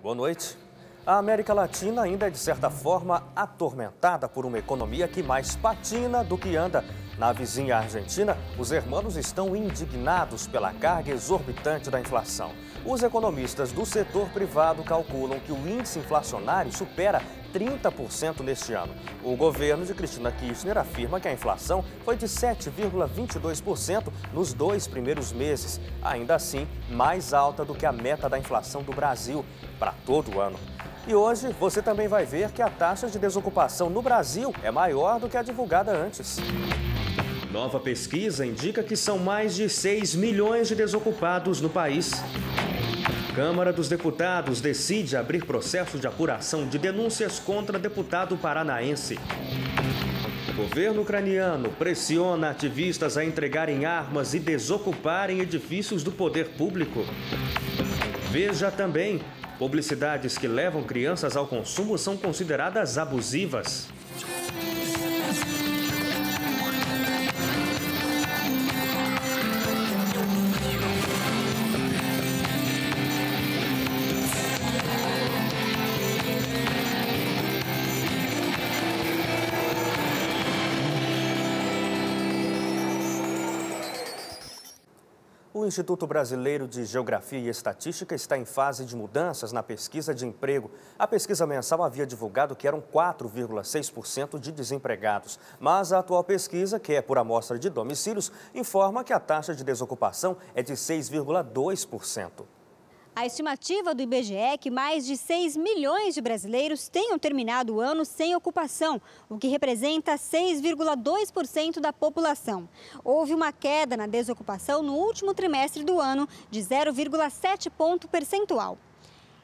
Boa noite. A América Latina ainda é, de certa forma, atormentada por uma economia que mais patina do que anda. Na vizinha Argentina, os hermanos estão indignados pela carga exorbitante da inflação. Os economistas do setor privado calculam que o índice inflacionário supera 30% neste ano. O governo de Cristina Kirchner afirma que a inflação foi de 7,22% nos 2 primeiros meses. Ainda assim, mais alta do que a meta da inflação do Brasil para todo o ano. E hoje você também vai ver que a taxa de desocupação no Brasil é maior do que a divulgada antes. Nova pesquisa indica que são mais de 6 milhões de desocupados no país. Câmara dos Deputados decide abrir processo de apuração de denúncias contra deputado paranaense. Governo ucraniano pressiona ativistas a entregarem armas e desocuparem edifícios do poder público. Veja também, publicidades que levam crianças ao consumo são consideradas abusivas. O Instituto Brasileiro de Geografia e Estatística está em fase de mudanças na pesquisa de emprego. A pesquisa mensal havia divulgado que eram 4,6% de desempregados. Mas a atual pesquisa, que é por amostra de domicílios, informa que a taxa de desocupação é de 6,2%. A estimativa do IBGE é que mais de 6 milhões de brasileiros tenham terminado o ano sem ocupação, o que representa 6,2% da população. Houve uma queda na desocupação no último trimestre do ano de 0,7 ponto percentual.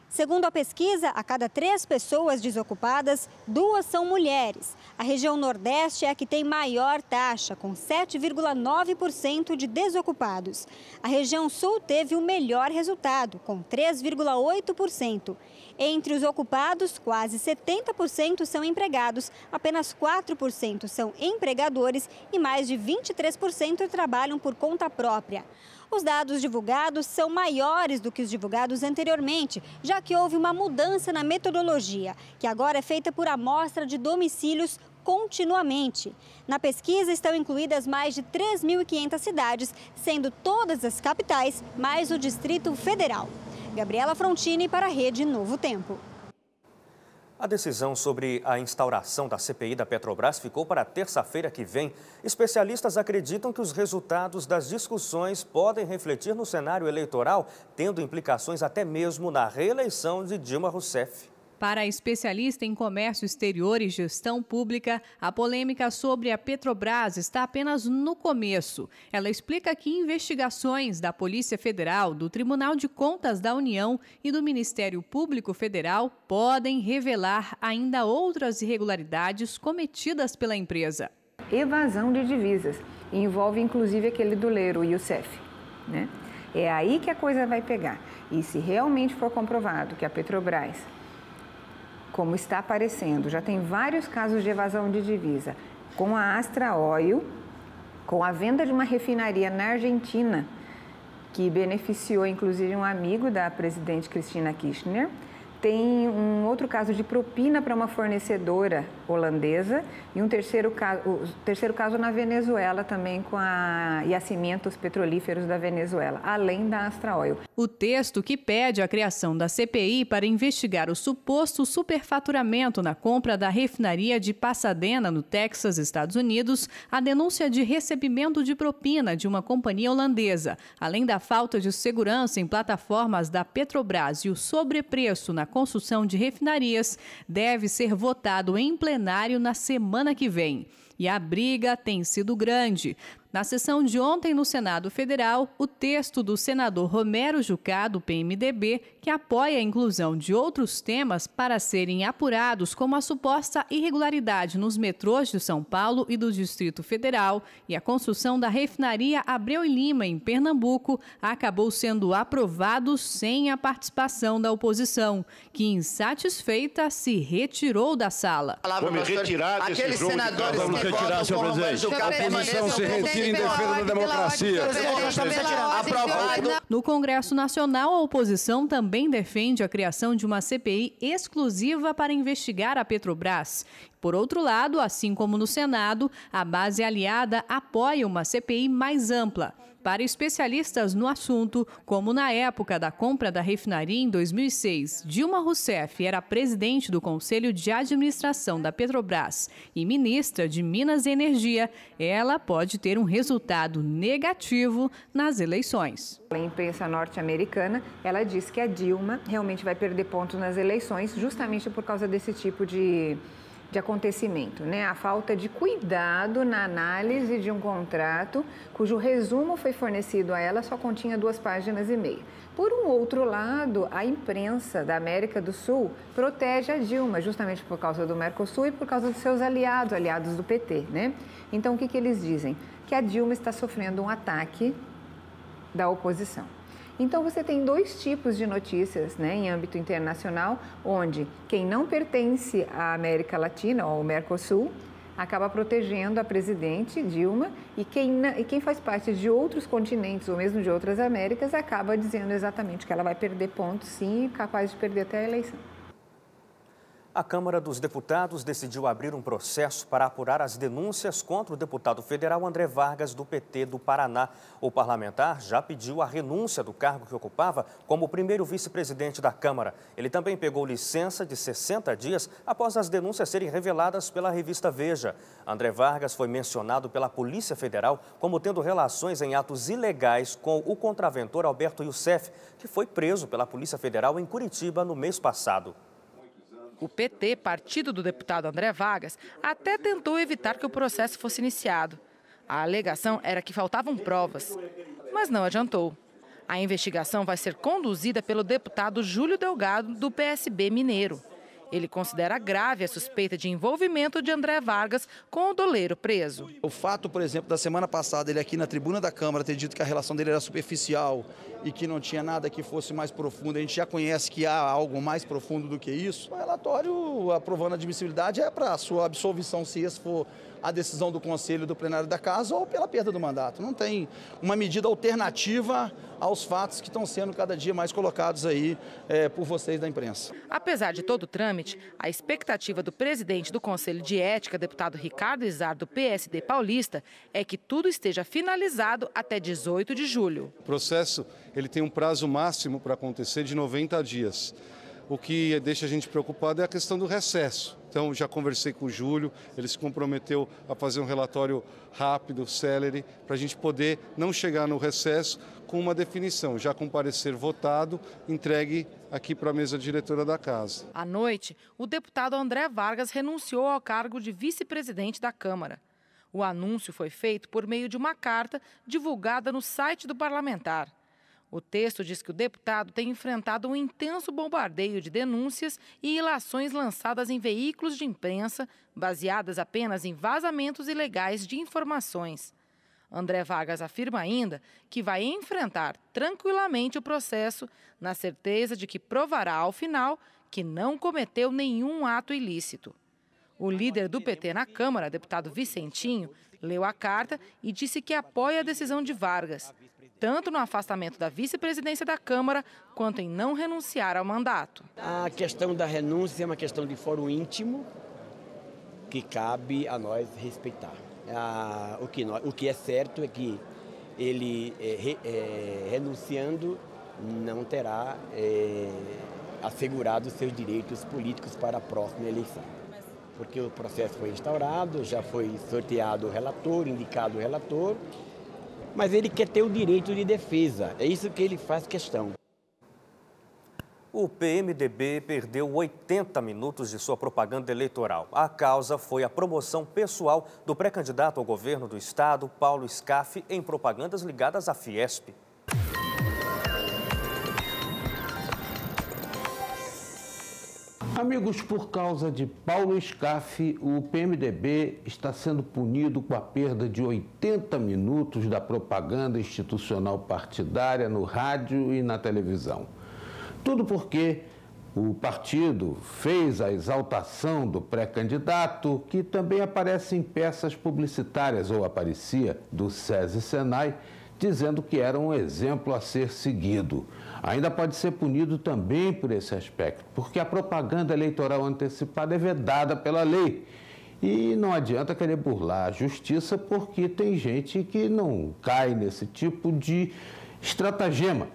Segundo a pesquisa, a cada 3 pessoas desocupadas, 2 são mulheres. A região Nordeste é a que tem maior taxa, com 7,9% de desocupados. A região Sul teve o melhor resultado, com 3,8%. Entre os ocupados, quase 70% são empregados, apenas 4% são empregadores e mais de 23% trabalham por conta própria. Os dados divulgados são maiores do que os divulgados anteriormente, já que houve uma mudança na metodologia, que agora é feita por amostra de domicílios continuamente. Na pesquisa estão incluídas mais de 3.500 cidades, sendo todas as capitais, mais o Distrito Federal. Gabriela Frontini para a Rede Novo Tempo. A decisão sobre a instauração da CPI da Petrobras ficou para terça-feira que vem. Especialistas acreditam que os resultados das discussões podem refletir no cenário eleitoral, tendo implicações até mesmo na reeleição de Dilma Rousseff. Para a especialista em comércio exterior e gestão pública, a polêmica sobre a Petrobras está apenas no começo. Ela explica que investigações da Polícia Federal, do Tribunal de Contas da União e do Ministério Público Federal podem revelar ainda outras irregularidades cometidas pela empresa. Evasão de divisas, envolve inclusive aquele doleiro, o Youssef, né? É aí que a coisa vai pegar. E se realmente for comprovado que a Petrobras, como está aparecendo, já tem vários casos de evasão de divisa, com a Astra Oil, com a venda de uma refinaria na Argentina, que beneficiou inclusive um amigo da presidente Cristina Kirchner. Tem um outro caso de propina para uma fornecedora holandesa e o terceiro caso na Venezuela também com a Yacimentos Petrolíferos da Venezuela, além da Astra Oil. O texto que pede a criação da CPI para investigar o suposto superfaturamento na compra da refinaria de Pasadena, no Texas, Estados Unidos, a denúncia de recebimento de propina de uma companhia holandesa, além da falta de segurança em plataformas da Petrobras e o sobrepreço na construção de refinarias, deve ser votado em plenário na semana que vem. E a briga tem sido grande. Na sessão de ontem no Senado Federal, o texto do senador Romero Jucá, do PMDB, que apoia a inclusão de outros temas para serem apurados, como a suposta irregularidade nos metrôs de São Paulo e do Distrito Federal e a construção da refinaria Abreu e Lima, em Pernambuco, acabou sendo aprovado sem a participação da oposição, que, insatisfeita, se retirou da sala. Vamos retirar desse jogo de cartas. Vamos retirar, senhor presidente. A oposição se retira em defesa da democracia. No Congresso Nacional, a oposição também defende a criação de uma CPI exclusiva para investigar a Petrobras. Por outro lado, assim como no Senado, a base aliada apoia uma CPI mais ampla. Para especialistas no assunto, como na época da compra da refinaria em 2006, Dilma Rousseff era presidente do Conselho de Administração da Petrobras e ministra de Minas e Energia, ela pode ter um resultado negativo nas eleições. A imprensa norte-americana, ela diz que a Dilma realmente vai perder pontos nas eleições justamente por causa desse tipo de acontecimento, né? A falta de cuidado na análise de um contrato cujo resumo foi fornecido a ela só continha 2,5 páginas. Por um outro lado, a imprensa da América do Sul protege a Dilma justamente por causa do Mercosul e por causa dos seus aliados do PT, né? Então, o que eles dizem? Que a Dilma está sofrendo um ataque da oposição. Então, você tem 2 tipos de notícias, né, em âmbito internacional, onde quem não pertence à América Latina, ou ao Mercosul, acaba protegendo a presidente Dilma e quem faz parte de outros continentes, ou mesmo de outras Américas, acaba dizendo exatamente que ela vai perder pontos, sim, e capaz de perder até a eleição. A Câmara dos Deputados decidiu abrir um processo para apurar as denúncias contra o deputado federal André Vargas, do PT do Paraná. O parlamentar já pediu a renúncia do cargo que ocupava como primeiro vice-presidente da Câmara. Ele também pegou licença de 60 dias após as denúncias serem reveladas pela revista Veja. André Vargas foi mencionado pela Polícia Federal como tendo relações em atos ilegais com o contraventor Alberto Youssef, que foi preso pela Polícia Federal em Curitiba no mês passado. O PT, partido do deputado André Vargas, até tentou evitar que o processo fosse iniciado. A alegação era que faltavam provas, mas não adiantou. A investigação vai ser conduzida pelo deputado Júlio Delgado, do PSB mineiro. Ele considera grave a suspeita de envolvimento de André Vargas com o doleiro preso. O fato, por exemplo, da semana passada, ele aqui na tribuna da Câmara ter dito que a relação dele era superficial e que não tinha nada que fosse mais profundo, a gente já conhece que há algo mais profundo do que isso. O relatório aprovando a admissibilidade é para a sua absolvição, se esse for a decisão do Conselho do Plenário da Casa ou pela perda do mandato. Não tem uma medida alternativa aos fatos que estão sendo cada dia mais colocados aí por vocês da imprensa. Apesar de todo o trâmite, a expectativa do presidente do Conselho de Ética, deputado Ricardo Izar, do PSD paulista, é que tudo esteja finalizado até 18 de julho. O processo ele tem um prazo máximo para acontecer de 90 dias. O que deixa a gente preocupado é a questão do recesso. Então, já conversei com o Júlio, ele se comprometeu a fazer um relatório rápido, célere, para a gente poder não chegar no recesso com uma definição, já com parecer votado, entregue aqui para a mesa diretora da Casa. À noite, o deputado André Vargas renunciou ao cargo de vice-presidente da Câmara. O anúncio foi feito por meio de uma carta divulgada no site do parlamentar. O texto diz que o deputado tem enfrentado um intenso bombardeio de denúncias e ilações lançadas em veículos de imprensa, baseadas apenas em vazamentos ilegais de informações. André Vargas afirma ainda que vai enfrentar tranquilamente o processo, na certeza de que provará ao final que não cometeu nenhum ato ilícito. O líder do PT na Câmara, deputado Vicentinho, leu a carta e disse que apoia a decisão de Vargas, tanto no afastamento da vice-presidência da Câmara, quanto em não renunciar ao mandato. A questão da renúncia é uma questão de foro íntimo que cabe a nós respeitar. O que é certo é que ele, renunciando, não terá assegurado seus direitos políticos para a próxima eleição. Porque o processo foi instaurado, já foi sorteado o relator, indicado o relator, mas ele quer ter o direito de defesa, é isso que ele faz questão. O PMDB perdeu 80 minutos de sua propaganda eleitoral. A causa foi a promoção pessoal do pré-candidato ao governo do estado, Paulo Scaff, em propagandas ligadas à Fiesp. Amigos, por causa de Paulo Scaff, o PMDB está sendo punido com a perda de 80 minutos da propaganda institucional partidária no rádio e na televisão. Tudo porque O partido fez a exaltação do pré-candidato, que também aparece em peças publicitárias, ou aparecia, do SESI Senai, dizendo que era um exemplo a ser seguido. Ainda pode ser punido também por esse aspecto, porque a propaganda eleitoral antecipada é vedada pela lei. E não adianta querer burlar a justiça, porque tem gente que não cai nesse tipo de estratagema.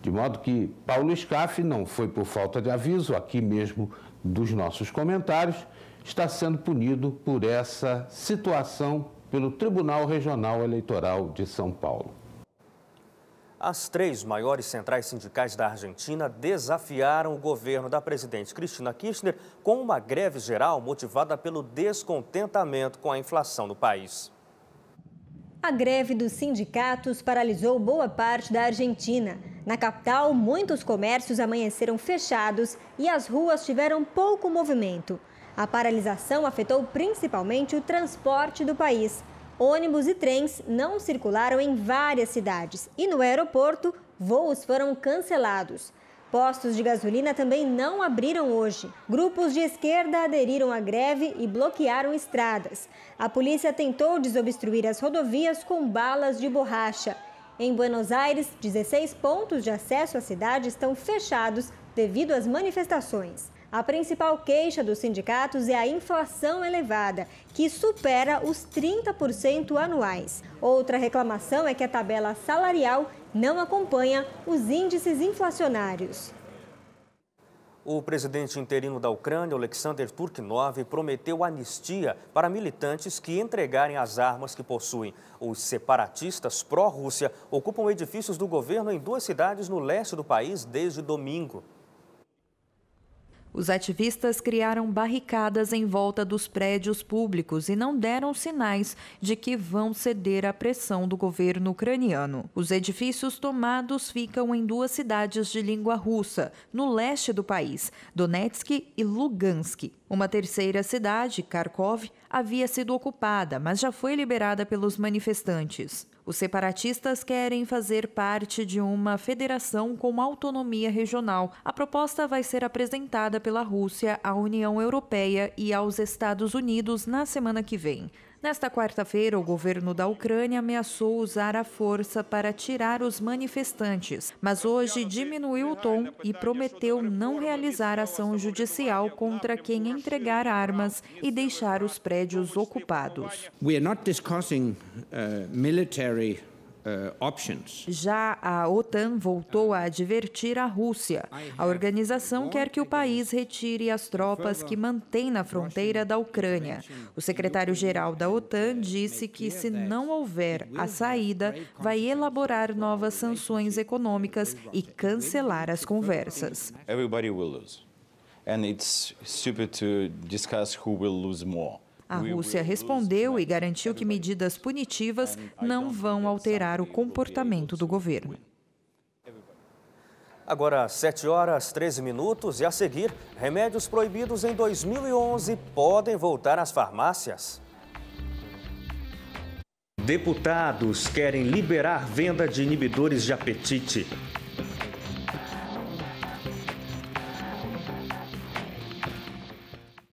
De modo que Paulo Scaff não foi por falta de aviso, aqui mesmo dos nossos comentários, está sendo punido por essa situação pelo Tribunal Regional Eleitoral de São Paulo. As 3 maiores centrais sindicais da Argentina desafiaram o governo da presidente Cristina Kirchner com uma greve geral motivada pelo descontentamento com a inflação no país. A greve dos sindicatos paralisou boa parte da Argentina. Na capital, muitos comércios amanheceram fechados e as ruas tiveram pouco movimento. A paralisação afetou principalmente o transporte do país. Ônibus e trens não circularam em várias cidades e no aeroporto, voos foram cancelados. Postos de gasolina também não abriram hoje. Grupos de esquerda aderiram à greve e bloquearam estradas. A polícia tentou desobstruir as rodovias com balas de borracha. Em Buenos Aires, 16 pontos de acesso à cidade estão fechados devido às manifestações. A principal queixa dos sindicatos é a inflação elevada, que supera os 30% anuais. Outra reclamação é que a tabela salarial não acompanha os índices inflacionários. O presidente interino da Ucrânia, Alexander Turknov, prometeu anistia para militantes que entregarem as armas que possuem. Os separatistas pró-Rússia ocupam edifícios do governo em 2 cidades no leste do país desde domingo. Os ativistas criaram barricadas em volta dos prédios públicos e não deram sinais de que vão ceder à pressão do governo ucraniano. Os edifícios tomados ficam em 2 cidades de língua russa, no leste do país, Donetsk e Lugansk. Uma terceira cidade, Kharkov, havia sido ocupada, mas já foi liberada pelos manifestantes. Os separatistas querem fazer parte de uma federação com autonomia regional. A proposta vai ser apresentada pela Rússia à União Europeia e aos Estados Unidos na semana que vem. Nesta quarta-feira, o governo da Ucrânia ameaçou usar a força para tirar os manifestantes, mas hoje diminuiu o tom e prometeu não realizar ação judicial contra quem entregar armas e deixar os prédios ocupados. We are not discussing military options. Já a OTAN voltou a advertir a Rússia. A organização quer que o país retire as tropas que mantém na fronteira da Ucrânia. O secretário-geral da OTAN disse que, se não houver a saída, vai elaborar novas sanções econômicas e cancelar as conversas. Everybody will lose. And it's stupid to discuss who will lose more. A Rússia respondeu e garantiu que medidas punitivas não vão alterar o comportamento do governo. Agora, 7h13 e a seguir, remédios proibidos em 2011 podem voltar às farmácias. Deputados querem liberar venda de inibidores de apetite.